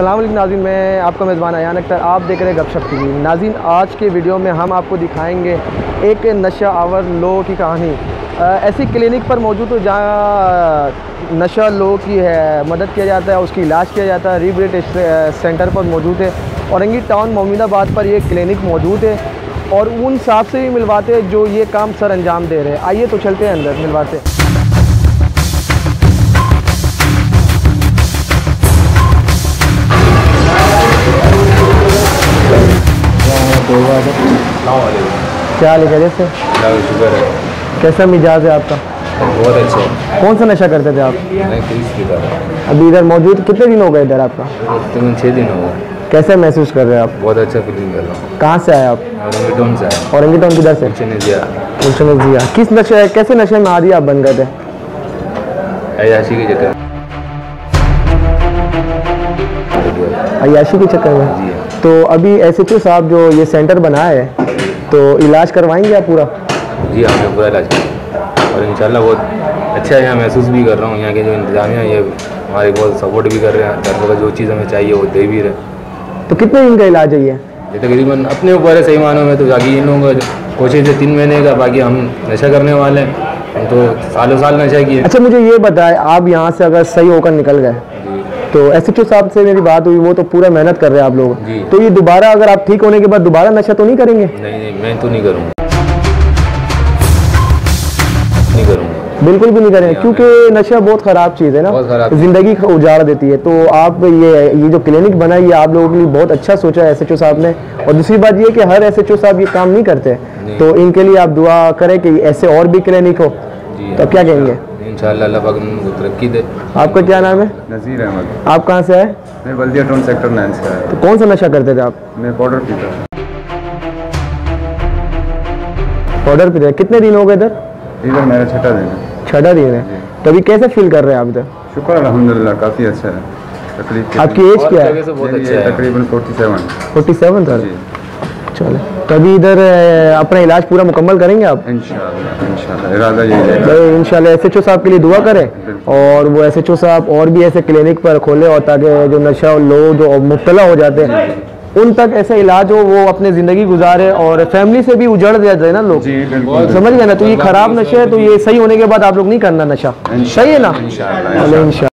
अस्सलाम वालेकुम नाज़रीन, मैं आपका मेज़बान अयान अख्तर। आप देख रहे हैं गपशप टीवी। नाज़रीन, आज के वीडियो में हम आपको दिखाएंगे एक नशा आवर लोगों की कहानी। ऐसी क्लिनिक पर मौजूद है जहाँ नशा लोगों की मदद किया जाता है, उसकी इलाज किया जाता है। रिहैबिलिटेशन सेंटर पर मौजूद है। औरंगी टाउन मोमिनाबाद पर ये क्लिनिक मौजूद है और उन साहब से भी मिलवाते हैं जो ये काम सर अंजाम दे रहे हैं। आइए तो चलते हैं अंदर, मिलवाते हैं। क्या हाल है? कैसे? शुक्र है। कैसा मिजाज है आपका? बहुत अच्छा है। कौन सा नशा करते थे आप? मैं क्रीज पीता था। अभी इधर मौजूद कितने दिन हो गए इधर आपका? तकरीबन 6 दिन हो गए। कैसे महसूस कर रहे हैं आप? बहुत अच्छा फीलिंग कर रहा हूँ। कहाँ से आए आप? औरंगी टाउन से आया। औरंगी टाउन किधर से? जिया। किस नशे, कैसे नशे में आदी आप बन गए थे? अयाशी के चक्कर अयाशी के चक्कर में? जी। तो अभी SHO साहब जो ये सेंटर बनाया है तो इलाज करवाएंगे आप पूरा? जी हाँ, मैं पूरा इलाज कर और इंशाल्लाह बहुत अच्छा है। यहाँ महसूस भी कर रहा हूँ। यहाँ के जो इंतजामिया ये हमारे बहुत सपोर्ट भी कर रहे हैं। घर पर जो चीज़ हमें चाहिए वो दे भी रहे। तो कितने दिन का इलाज है ये? तकरीबन अपने ऊपर है, सही मानों में तो बाकी इन लोगों का कोशिश है 3 महीने का। बाकी हम नशा करने वाले हैं, हम तो सालों साल नशा किए। अच्छा, मुझे ये बताएं, आप यहाँ से अगर सही होकर निकल गए तो SHO साहब से मेरी बात हुई, वो तो पूरा मेहनत कर रहे हैं आप लोग, तो ये दोबारा अगर आप ठीक होने के बाद दोबारा नशा तो नहीं करेंगे? नहीं, मैं तो नहीं करूँगा, नहीं करूँगा, बिल्कुल भी नहीं करेंगे, क्योंकि नशा बहुत ख़राब चीज़ है ना, ज़िंदगी को उजाड़ देती है। तो आप ये जो क्लिनिक बनाई है आप लोगों के लिए बहुत अच्छा सोचा है SHO साहब ने। और दूसरी बात ये कि हर SHO साहब ये काम नहीं करते, तो इनके लिए आप दुआ करें कि ऐसे और भी क्लिनिक हो। तो क्या कहेंगे? इंशाअल्लाह अल्लाह पाक उनको तरक्की दे। आपका क्या नाम है? नज़ीर अहमद। आप कहाँ से आए? मैं बल्दिया टाउन सेक्टर 9 से आया। तो कौन सा नशा करते थे आप? मैं पाउडर पीता था। पाउडर पीते? कितने दिन हो गए इधर? इधर मेरा 6ठा दिन है। 6ठा दिन है। तो अभी कैसे फील कर रहे हैं आप इधर? शुक्र अल्हम्दुलिल्लाह, काफ़ी अच्छा है। तकलीफ आपकी एज क्या है? तकरीबन 47। 47 साल। चलो, तो अभी इधर अपना इलाज पूरा मुकम्मल करेंगे आप? इंशाल्लाह इरादा यही है। तो इंशाल्लाह SHO साहब के लिए दुआ करें और वो SHO साहब और भी ऐसे क्लिनिक पर खोले और ताकि जो नशा लोग जो मुब्तला हो जाते हैं उन तक ऐसा इलाज हो, वो अपनी ज़िंदगी गुजारे और फैमिली से भी उजड़ जाते हैं ना लोग। समझ गए ना? तो ये ख़राब नशे है, तो ये सही होने के बाद आप लोग नहीं करना नशा, सही है ना? इंशाल्लाह।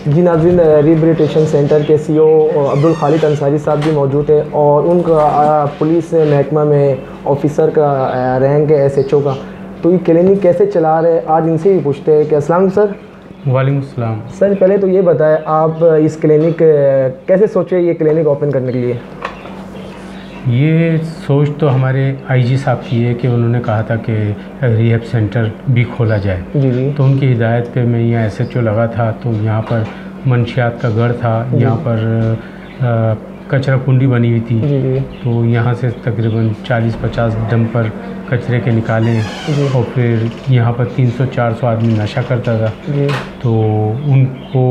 जी नाज़रीन, रिहैबिलिटेशन सेंटर के CEO अब्दुल खालिद अंसारी साहब भी मौजूद है और उनका पुलिस महकमा में ऑफिसर का रैंक है SHO का। तो ये क्लिनिक कैसे चला रहे हैं आज इनसे ही पूछते हैं कि अस्सलाम सर। वालेकुम अस्सलाम। सर, पहले तो ये बताएं आप इस क्लिनिक कैसे सोचे ये क्लिनिक ओपन करने के लिए? ये सोच तो हमारे IG साहब की है कि उन्होंने कहा था कि रिहैब सेंटर भी खोला जाए। जी। तो उनकी हिदायत पे मैं यहाँ SHO लगा था। तो यहाँ पर मंशियात का गढ़ था, यहाँ पर कचरा कुंडी बनी हुई थी। जी। तो यहाँ से तकरीबन 40-50 डंपर कचरे के निकाले और फिर यहाँ पर 300-400 आदमी नशा करता था। तो उनको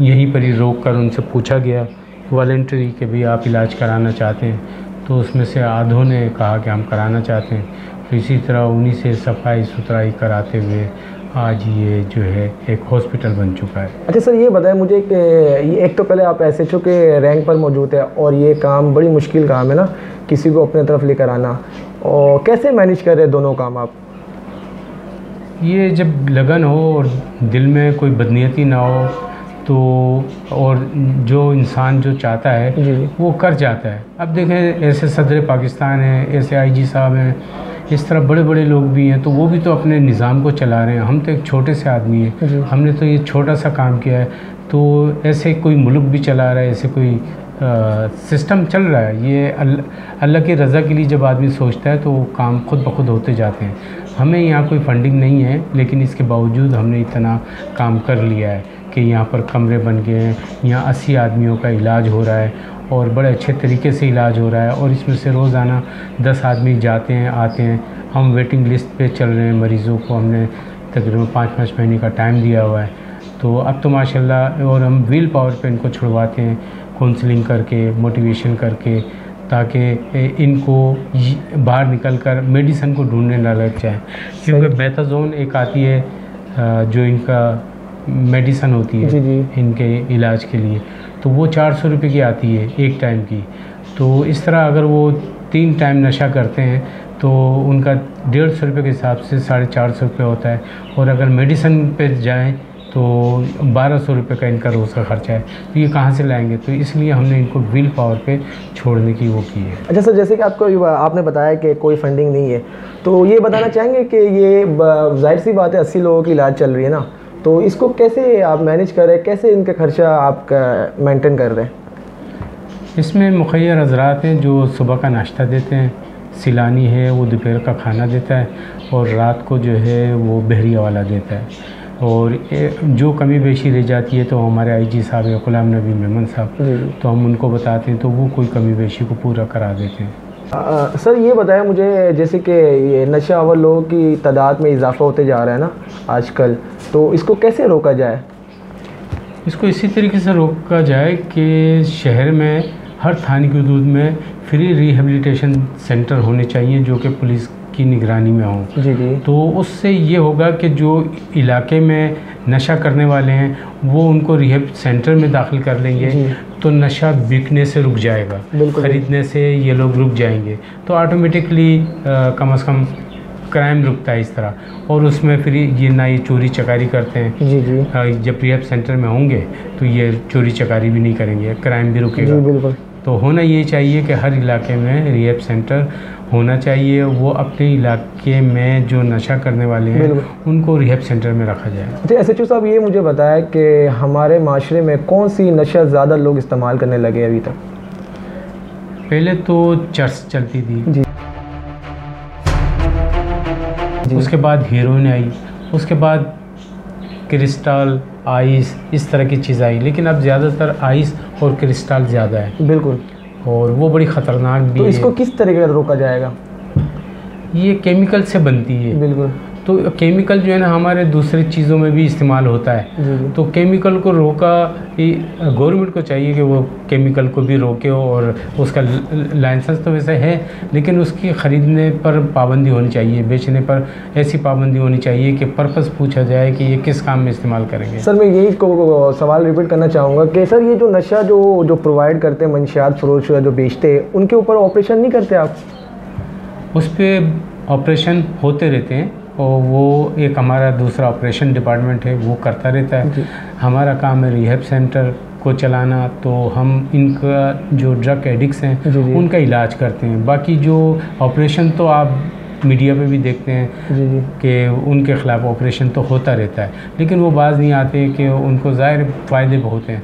यहीं पर ही रोक कर उनसे पूछा गया वॉलंटरी कि भाई आप इलाज कराना चाहते हैं? तो उसमें से आधों ने कहा कि हम कराना चाहते हैं। तो इसी तरह उन्हीं से सफाई सुथराई कराते हुए आज ये जो है एक हॉस्पिटल बन चुका है। अच्छा सर, ये बताएं मुझे कि ये एक तो पहले आप SHO के रैंक पर मौजूद है और ये काम बड़ी मुश्किल काम है ना, किसी को अपने तरफ लेकर आना, और कैसे मैनेज कर रहे हैं दोनों काम आप? ये जब लगन हो और दिल में कोई बदनीयती ना हो तो और जो इंसान जो चाहता है वो कर जाता है। अब देखें, ऐसे सदर पाकिस्तान है, ऐसे IG साहब हैं, इस तरह बड़े बड़े लोग भी हैं, तो वो भी तो अपने निज़ाम को चला रहे हैं। हम तो एक छोटे से आदमी हैं, हमने तो ये छोटा सा काम किया है। तो ऐसे कोई मुल्क भी चला रहा है, ऐसे कोई सिस्टम चल रहा है। ये अल्लाह की रज़ा के लिए जब आदमी सोचता है तो काम खुद ब खुद होते जाते हैं। हमें यहाँ कोई फंडिंग नहीं है, लेकिन इसके बावजूद हमने इतना काम कर लिया है कि यहाँ पर कमरे बन गए हैं, यहाँ 80 आदमियों का इलाज हो रहा है और बड़े अच्छे तरीके से इलाज हो रहा है। और इसमें से रोज़ाना 10 आदमी जाते हैं आते हैं। हम वेटिंग लिस्ट पे चल रहे हैं, मरीज़ों को हमने तकरीबन 5-5 महीने का टाइम दिया हुआ है। तो अब तो माशाल्लाह, और हम व्हील पावर पे इनको छुड़वाते हैं, काउंसलिंग करके, मोटिवेशन करके, ताकि इनको बाहर निकल कर मेडिसन को ढूंढने ना लग जाए। क्योंकि बेथाज़ोन एक आती है जो इनका मेडिसन होती है जी जी। इनके इलाज के लिए, तो वो 400 रुपये की आती है एक टाइम की। तो इस तरह अगर वो 3 टाइम नशा करते हैं तो उनका 150 रुपये के हिसाब से 450 रुपये होता है। और अगर मेडिसिन पे जाएं तो 1200 रुपये का इनका रोज़ का खर्चा है। तो ये कहाँ से लाएंगे? तो इसलिए हमने इनको विल पावर पे छोड़ने की वो की है। अच्छा सर, जैसे कि आपने बताया कि कोई फंडिंग नहीं है, तो ये बताना चाहेंगे कि ये जाहिर सी बात है 80 लोगों की इलाज चल रही है ना, तो इसको कैसे आप मैनेज कर रहे हैं, कैसे इनका खर्चा आप मेंटेन कर रहे हैं? इसमें मुखैर हजरात हैं जो सुबह का नाश्ता देते हैं, सिलानी है वो दोपहर का खाना देता है, और रात को जो है वो बहरिया वाला देता है। और जो कमी बेशी रह जाती है तो हमारे आईजी साहब या गुलाम नबी मेमन साहब, तो हम उनको बताते हैं तो वो कोई कमी बेशी को पूरा करा देते हैं। सर ये बताया मुझे, जैसे कि ये नशा आवर लोगों की तादाद में इजाफा होते जा रहा है ना आजकल, तो इसको कैसे रोका जाए? इसको इसी तरीके से रोका जाए कि शहर में हर थाने की हदूद में फ्री रिहेबिलिटेशन सेंटर होने चाहिए जो कि पुलिस की निगरानी में हों। जी जी। तो उससे ये होगा कि जो इलाके में नशा करने वाले हैं वो उनको रिहेब सेंटर में दाखिल कर लेंगे, तो नशा बिकने से रुक जाएगा, ख़रीदने से ये लोग रुक जाएंगे, तो ऑटोमेटिकली कम से कम क्राइम रुकता है इस तरह। और उसमें फिर ये ना ये चोरी चकारी करते हैं। जी जी। जब रिहेब सेंटर में होंगे तो ये चोरी चकारी भी नहीं करेंगे, क्राइम भी रुकेगा। जी बिल्कुल। तो होना ये चाहिए कि हर इलाके में रिहेब सेंटर होना चाहिए, वो अपने इलाके में जो नशा करने वाले हैं उनको रिहेब सेंटर में रखा जाए। अच्छा SHO साहब, ये मुझे बताया कि हमारे माशरे में कौन सी नशा ज़्यादा लोग इस्तेमाल करने लगे अभी तक? पहले तो चर्च चलती थी जी। उसके बाद हीरोइन आई, उसके बाद क्रिस्टल, आइस, इस तरह की चीज़ आई, लेकिन अब ज़्यादातर आइस और क्रिस्टल ज़्यादा है। बिल्कुल। और वो बड़ी ख़तरनाक भी है। तो इसको किस तरीके से रोका जाएगा? ये केमिकल से बनती है। बिल्कुल। तो केमिकल जो है ना हमारे दूसरी चीज़ों में भी इस्तेमाल होता है। तो केमिकल को रोका, गवर्नमेंट को चाहिए कि वो केमिकल को भी रोके, और उसका लाइसेंस तो वैसे है लेकिन उसकी ख़रीदने पर पाबंदी होनी चाहिए, बेचने पर ऐसी पाबंदी होनी चाहिए कि पर्पस पूछा जाए कि ये किस काम में इस्तेमाल करेंगे। सर मैं यही सवाल रिपीट करना चाहूँगा कि सर ये जो नशा जो प्रोवाइड करते हैं, मंशियात फरोश जो बेचते हैं, उनके ऊपर ऑपरेशन नहीं करते आप? उस पर ऑपरेशन होते रहते हैं, और वो एक हमारा दूसरा ऑपरेशन डिपार्टमेंट है वो करता रहता है। हमारा काम है रिहेब सेंटर को चलाना, तो हम इनका जो ड्रग एडिक्ट्स हैं उनका इलाज करते हैं। बाकी जो ऑपरेशन तो आप मीडिया पे भी देखते हैं कि उनके ख़िलाफ़ ऑपरेशन तो होता रहता है, लेकिन वो बाज़ नहीं आते कि उनको ज़ाहिर फ़ायदे बहुत हैं।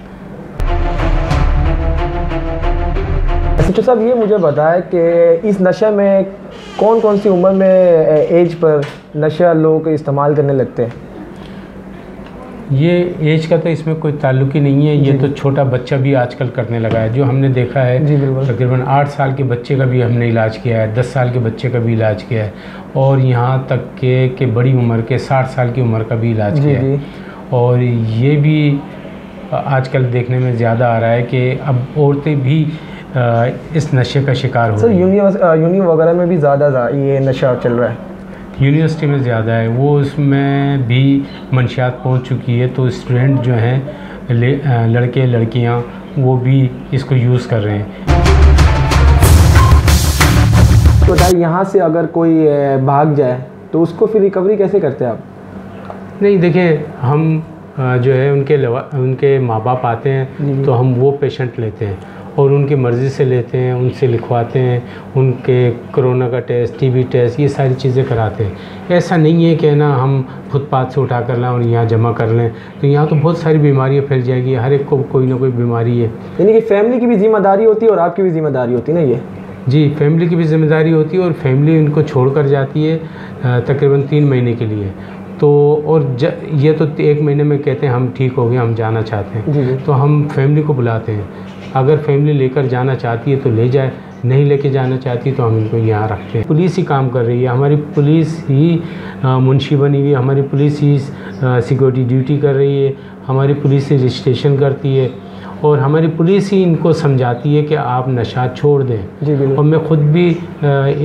SHO साहब ये मुझे बताया कि इस नशा में कौन कौन सी उम्र में एज पर नशा लोग इस्तेमाल करने लगते हैं? ये एज का तो इसमें कोई ताल्लुक ही नहीं है, ये तो छोटा बच्चा भी आजकल करने लगा है। जो हमने देखा है तकरीबन 8 साल के बच्चे का भी हमने इलाज किया है, 10 साल के बच्चे का भी इलाज किया है, और यहाँ तक के बड़ी उम्र के 60 साल की उम्र का भी इलाज किया है। और ये भी आजकल देखने में ज़्यादा आ रहा है कि अब औरतें भी इस नशे का शिकार हो रही हैं। सर यूनि वगैरह में भी ज़्यादा ये नशा चल रहा है? यूनिवर्सिटी में ज़्यादा है, वो उसमें भी मंशियात पहुंच चुकी है, तो स्टूडेंट जो हैं लड़के लड़कियां वो भी इसको यूज़ कर रहे हैं। तो भाई यहाँ से अगर कोई भाग जाए तो उसको फिर रिकवरी कैसे करते हैं आप? नहीं देखिए, हम जो है उनके माँ बाप आते हैं तो हम वो पेशेंट लेते हैं और उनकी मर्ज़ी से लेते हैं, उनसे लिखवाते हैं, उनके कोरोना का टेस्ट, टीबी टेस्ट, ये सारी चीज़ें कराते हैं। ऐसा नहीं है कि ना हम फुटपाथ से उठा कर लाएं और यहाँ जमा कर लें, तो यहाँ तो बहुत सारी बीमारियाँ फैल जाएगी, हर एक को कोई ना कोई बीमारी है। यानी कि फैमिली की भी जिम्मेदारी होती है और आपकी भी जिम्मेदारी होती है ना? ये जी, फैमिली की भी जिम्मेदारी होती है, और फैमिली उनको छोड़ कर जाती है तकरीबन 3 महीने के लिए। तो और ये तो 1 महीने में कहते हैं हम ठीक हो गए, हम जाना चाहते हैं, तो हम फैमिली को बुलाते हैं। अगर फैमिली लेकर जाना चाहती है तो ले जाए, नहीं लेके जाना चाहती तो हम इनको यहाँ रखते हैं। पुलिस ही काम कर रही है, हमारी पुलिस ही मुंशी बनी हुई है, हमारी पुलिस ही सिक्योरिटी ड्यूटी कर रही है, हमारी पुलिस ही रजिस्ट्रेशन करती है, और हमारी पुलिस ही इनको समझाती है कि आप नशा छोड़ दें। जी बिल्कुल। और मैं ख़ुद भी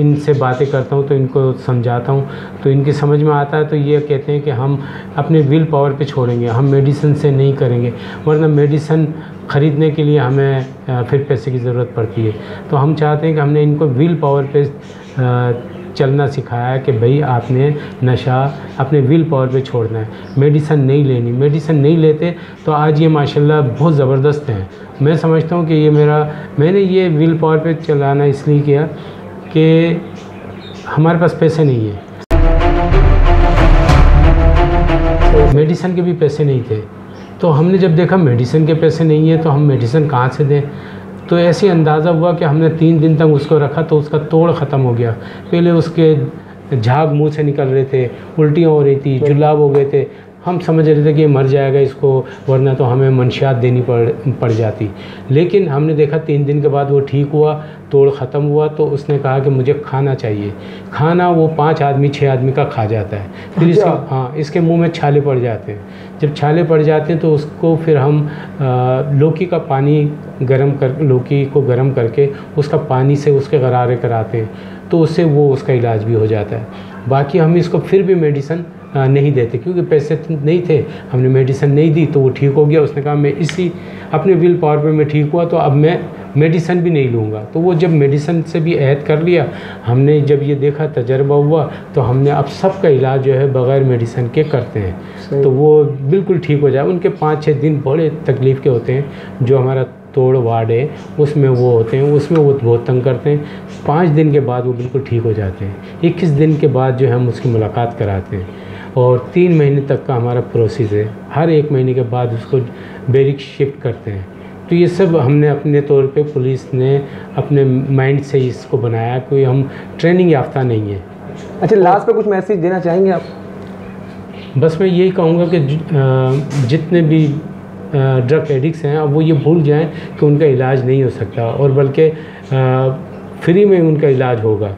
इनसे बातें करता हूँ तो इनको समझाता हूँ, तो इनकी समझ में आता है। तो ये कहते हैं कि हम अपने विल पावर पे छोड़ेंगे, हम मेडिसिन से नहीं करेंगे, वरना मेडिसिन ख़रीदने के लिए हमें फिर पैसे की ज़रूरत पड़ती है। तो हम चाहते हैं कि हमने इनको विल पावर पे चलना सिखाया है कि भाई आपने नशा अपने विल पावर पे छोड़ना है, मेडिसिन नहीं लेनी। मेडिसिन नहीं लेते तो आज ये माशाल्लाह बहुत ज़बरदस्त हैं। मैं समझता हूँ कि ये मैंने ये विल पावर पे चलाना इसलिए किया कि हमारे पास पैसे नहीं है, मेडिसिन के भी पैसे नहीं थे। तो हमने जब देखा मेडिसिन के पैसे नहीं है तो हम मेडिसिन कहाँ से दें। तो ऐसे अंदाज़ा हुआ कि हमने 3 दिन तक उसको रखा तो उसका तोड़ ख़त्म हो गया। पहले उसके झाग मुंह से निकल रहे थे, उल्टियाँ हो रही थी, जुलाब हो गए थे। हम समझ रहे थे कि ये मर जाएगा इसको, वरना तो हमें मंशियात देनी पड़ जाती। लेकिन हमने देखा 3 दिन के बाद वो ठीक हुआ, तोड़ ख़त्म हुआ। तो उसने कहा कि मुझे खाना चाहिए। खाना वो 5 आदमी 6 आदमी का खा जाता है। फिर इसके मुंह में छाले पड़ जाते हैं। जब छाले पड़ जाते हैं तो उसको फिर हम लौकी का पानी लौकी को गर्म करके उसका पानी से उसके गरारे कराते हैं, तो उससे वो उसका इलाज भी हो जाता है। बाकी हम इसको फिर भी मेडिसिन नहीं देते क्योंकि पैसे नहीं थे। हमने मेडिसिन नहीं दी तो वो ठीक हो गया। उसने कहा मैं इसी अपने विल पावर पे मैं ठीक हुआ तो अब मैं मेडिसिन भी नहीं लूँगा। तो वो जब मेडिसिन से भी ऐड कर लिया, हमने जब ये देखा, तजर्बा हुआ, तो हमने अब सबका इलाज जो है बग़ैर मेडिसिन के करते हैं। तो वो बिल्कुल ठीक हो जाए। उनके 5-6 दिन बड़े तकलीफ़ के होते हैं। जो हमारा तोड़ वार्ड है उसमें वो होते हैं, उसमें वो बहुत तंग करते हैं। 5 दिन के बाद वो बिल्कुल ठीक हो जाते हैं। 21 दिन के बाद जो है हम उसकी मुलाकात कराते हैं और 3 महीने तक का हमारा प्रोसेस है। हर 1 महीने के बाद उसको बैरिक शिफ्ट करते हैं। तो ये सब हमने अपने तौर पे, पुलिस ने अपने माइंड से इसको बनाया, कोई हम ट्रेनिंग याफ्ता नहीं है। अच्छा, लास्ट पे कुछ मैसेज देना चाहेंगे आप? बस मैं यही कहूँगा कि जितने भी ड्रग एडिक्ट्स हैं अब वो ये भूल जाएं कि उनका इलाज नहीं हो सकता और बल्कि फ्री में उनका इलाज होगा।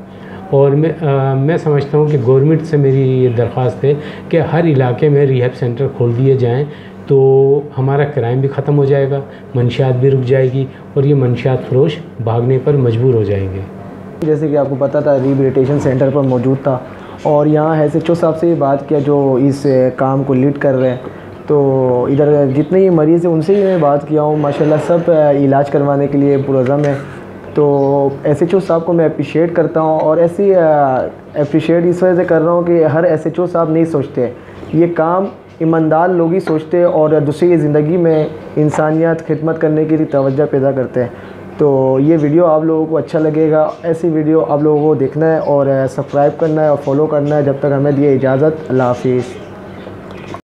और मैं समझता हूँ कि गवर्नमेंट से मेरी ये दरख्वास्त है कि हर इलाके में रिहैब सेंटर खोल दिए जाएं, तो हमारा क्राइम भी ख़त्म हो जाएगा, मंशियात भी रुक जाएगी और ये मंशियात फरोश भागने पर मजबूर हो जाएंगे। जैसे कि आपको पता था रिहेबिलिटेशन सेंटर पर मौजूद था और यहाँ SHO साहब से बात किया जो इस काम को लीड कर रहे हैं। तो इधर जितने ही मरीज़ हैं उनसे ही मैं बात किया हूँ, माशाल्लाह सब इलाज करवाने के लिए पुरज़म है। तो SHO साहब को मैं अप्रिशिएट करता हूँ और ऐसी अप्रिशिएट इस वजह से कर रहा हूँ कि हर SHO साहब नहीं सोचते, ये काम ईमानदार लोग ही सोचते हैं और दूसरे की ज़िंदगी में इंसानियत खिदमत करने की तवज्जो पैदा करते हैं। तो ये वीडियो आप लोगों को अच्छा लगेगा, ऐसी वीडियो आप लोगों को देखना है और सब्सक्राइब करना है और फॉलो करना है। जब तक हमें दिए इजाज़त, अल्लाह हाफिज़।